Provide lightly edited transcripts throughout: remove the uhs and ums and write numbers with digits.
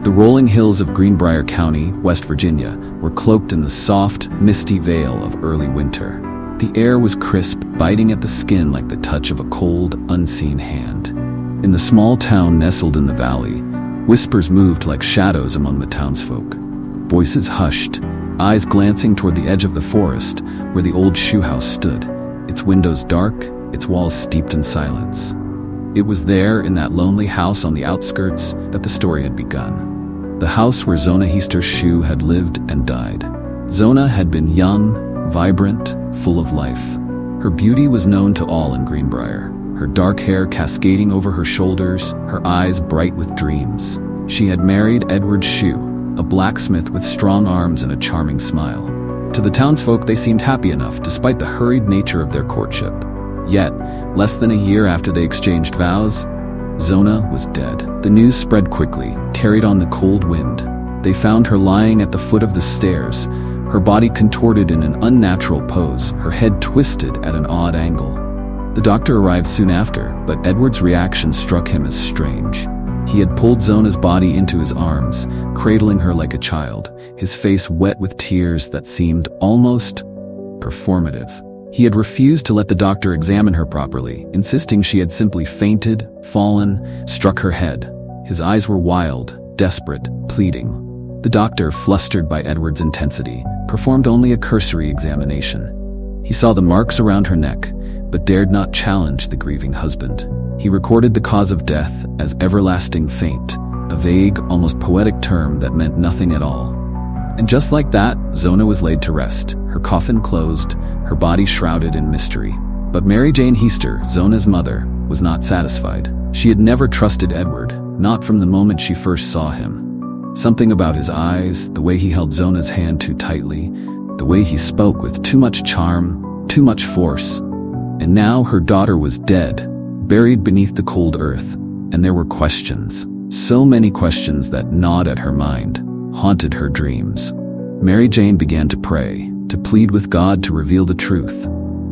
The rolling hills of Greenbrier County, West Virginia, were cloaked in the soft, misty veil of early winter. The air was crisp, biting at the skin like the touch of a cold, unseen hand. In the small town nestled in the valley, whispers moved like shadows among the townsfolk. Voices hushed, eyes glancing toward the edge of the forest where the old shoe house stood, its windows dark, its walls steeped in silence. It was there, in that lonely house on the outskirts, that the story had begun. The house where Zona Heister's shoe had lived and died. Zona had been young, vibrant, full of life. Her beauty was known to all in Greenbrier, her dark hair cascading over her shoulders, her eyes bright with dreams. She had married Edward Shue, a blacksmith with strong arms and a charming smile. To the townsfolk, they seemed happy enough, despite the hurried nature of their courtship. Yet, less than a year after they exchanged vows, Zona was dead. The news spread quickly, carried on the cold wind. They found her lying at the foot of the stairs, her body contorted in an unnatural pose, her head twisted at an odd angle. The doctor arrived soon after, but Edward's reaction struck him as strange. He had pulled Zona's body into his arms, cradling her like a child, his face wet with tears that seemed almost performative. He had refused to let the doctor examine her properly, insisting she had simply fainted, fallen, struck her head. His eyes were wild, desperate, pleading. The doctor, flustered by Edward's intensity, performed only a cursory examination. He saw the marks around her neck, but dared not challenge the grieving husband. He recorded the cause of death as everlasting faint, a vague, almost poetic term that meant nothing at all. And just like that, Zona was laid to rest, her coffin closed, her body shrouded in mystery. But Mary Jane Heister, Zona's mother, was not satisfied. She had never trusted Edward, not from the moment she first saw him. Something about his eyes, the way he held Zona's hand too tightly, the way he spoke with too much charm, too much force. And now her daughter was dead, buried beneath the cold earth, and there were questions. So many questions that gnawed at her mind, haunted her dreams. Mary Jane began to pray, to plead with God to reveal the truth.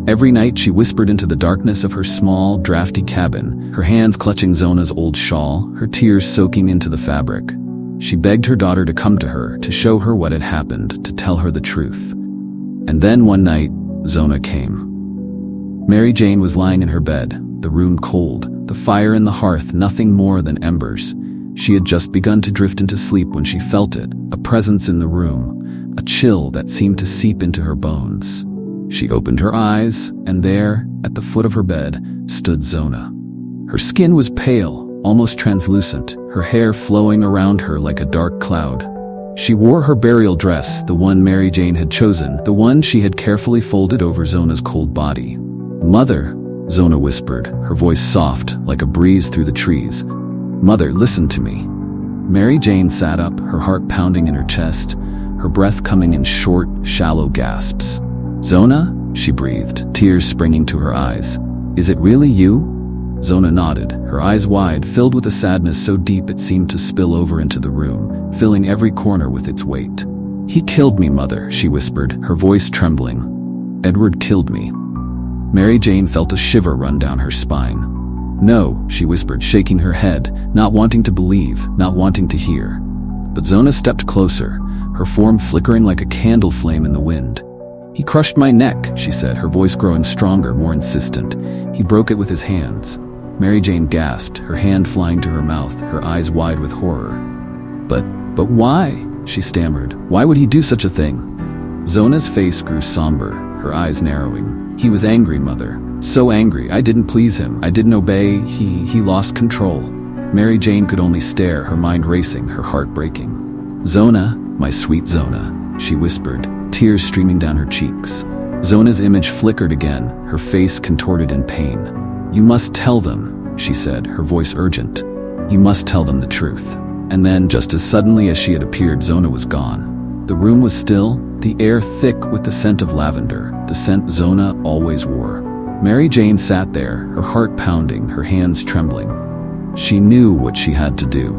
Every night she whispered into the darkness of her small, drafty cabin, her hands clutching Zona's old shawl, her tears soaking into the fabric. She begged her daughter to come to her, to show her what had happened, to tell her the truth. And then one night, Zona came. Mary Jane was lying in her bed, the room cold, the fire in the hearth nothing more than embers. She had just begun to drift into sleep when she felt it, a presence in the room, a chill that seemed to seep into her bones. She opened her eyes, and there, at the foot of her bed, stood Zona. Her skin was pale, almost translucent, her hair flowing around her like a dark cloud. She wore her burial dress, the one Mary Jane had chosen, the one she had carefully folded over Zona's cold body. "Mother," Zona whispered, her voice soft, like a breeze through the trees. "Mother, listen to me." Mary Jane sat up, her heart pounding in her chest, her breath coming in short, shallow gasps. "Zona?" she breathed, tears springing to her eyes. "Is it really you?" Zona nodded, her eyes wide, filled with a sadness so deep it seemed to spill over into the room, filling every corner with its weight. "He killed me, Mother," she whispered, her voice trembling. "Edward killed me." Mary Jane felt a shiver run down her spine. "No," she whispered, shaking her head, not wanting to believe, not wanting to hear. But Zona stepped closer, her form flickering like a candle flame in the wind. "He crushed my neck," she said, her voice growing stronger, more insistent. "He broke it with his hands." Mary Jane gasped, her hand flying to her mouth, her eyes wide with horror. But why?" she stammered. "Why would he do such a thing?" Zona's face grew somber, her eyes narrowing. "He was angry, Mother. So angry. I didn't please him. I didn't obey. He lost control." Mary Jane could only stare, her mind racing, her heart breaking. "Zona, my sweet Zona," she whispered, tears streaming down her cheeks. Zona's image flickered again, her face contorted in pain. "You must tell them," she said, her voice urgent. "You must tell them the truth." And then, just as suddenly as she had appeared, Zona was gone. The room was still, the air thick with the scent of lavender, the scent Zona always wore. Mary Jane sat there, her heart pounding, her hands trembling. She knew what she had to do.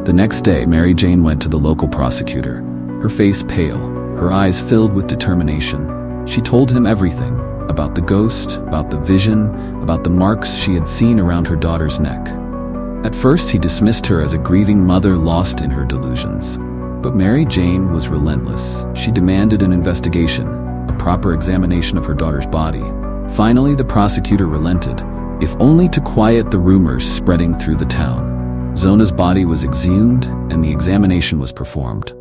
The next day, Mary Jane went to the local prosecutor, her face pale, her eyes filled with determination. She told him everything, about the ghost, about the vision, about the marks she had seen around her daughter's neck. At first, he dismissed her as a grieving mother lost in her delusions. But Mary Jane was relentless. She demanded an investigation, a proper examination of her daughter's body. Finally, the prosecutor relented, if only to quiet the rumors spreading through the town. Zona's body was exhumed, and the examination was performed.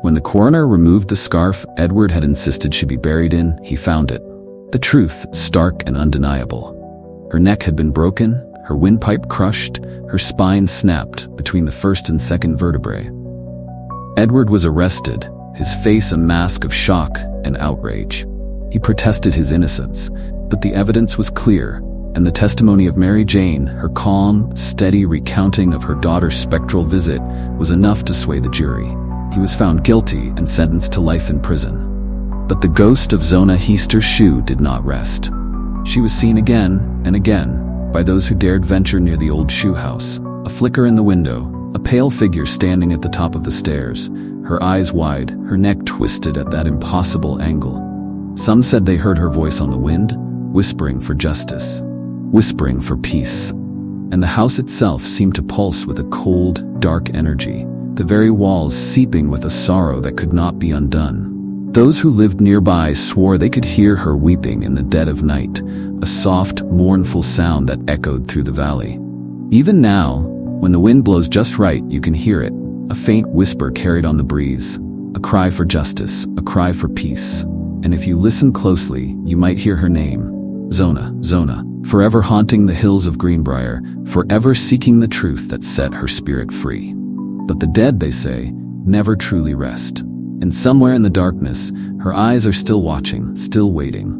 When the coroner removed the scarf Edward had insisted she be buried in, he found it. The truth, stark and undeniable. Her neck had been broken, her windpipe crushed, her spine snapped between the first and second vertebrae. Edward was arrested, his face a mask of shock and outrage. He protested his innocence, but the evidence was clear, and the testimony of Mary Jane, her calm, steady recounting of her daughter's spectral visit, was enough to sway the jury. He was found guilty and sentenced to life in prison. But the ghost of Zona Heaster-Shue did not rest. She was seen again and again by those who dared venture near the old shoe house. A flicker in the window, a pale figure standing at the top of the stairs, her eyes wide, her neck twisted at that impossible angle. Some said they heard her voice on the wind, whispering for justice, whispering for peace. And the house itself seemed to pulse with a cold, dark energy, the very walls seeping with a sorrow that could not be undone. Those who lived nearby swore they could hear her weeping in the dead of night, a soft, mournful sound that echoed through the valley. Even now, when the wind blows just right, you can hear it, a faint whisper carried on the breeze, a cry for justice, a cry for peace. And if you listen closely, you might hear her name, Zona, Zona, forever haunting the hills of Greenbrier, forever seeking the truth that set her spirit free. But the dead, they say, never truly rest. And somewhere in the darkness, her eyes are still watching, still waiting,